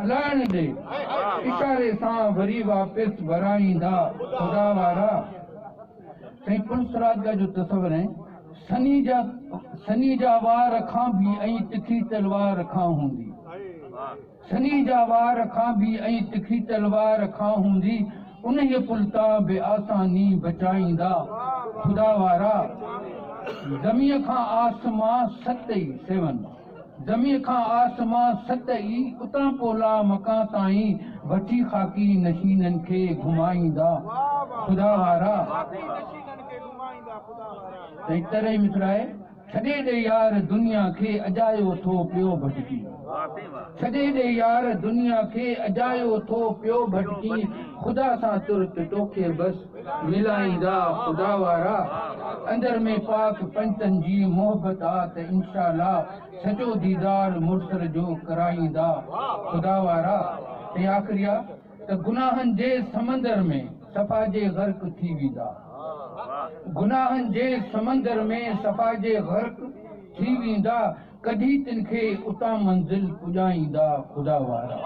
हलाइण दे इशारे सां वरी वापस वराईंदा खुदा वारा। साईं पुलिसराज जो तस्वर है सनी जा वार खां भी ऐं तिखी तलवार खां हूंदी। सनी जा वार खां भी ऐं तिखी तलवार खां हूंदी। उन्हीअ पुलता बे आसानी बचाईंदा खुदा वारा। ज़मीअ खां आसमां सतई 7 ज़मीअ खां आसमां सतई उतां पोला मकां ताईं वठी खाकी नशीननि खे घुमाईंदा खुदा वारा। तंहिं तरह ई मिसराए छॾे ॾे यार दुनिया खे अजायो थो पियो भटकी। छॾे ॾे यार दुनिया खे अजायो थो पियो भटकी। खुदा सां तुर्त तोखे बस मिलाईंदा खुदा वारा। अंदर में पाक पंचनि जी मोहबत आ त इंशाअल्लाह सॼो दीदार मुर्सर जो कराईंदा खुदा वारा। ऐं आख़िरी आहे त गुनाहनि जे समंदर में सफ़ा जे गर्क थी वेंदा। गुनाहनि जे समंदर में सफ़ा जे गर्क थी वेंदा। कढी तिन खे उतां मंज़िल पुॼाईंदा खुदा वारा।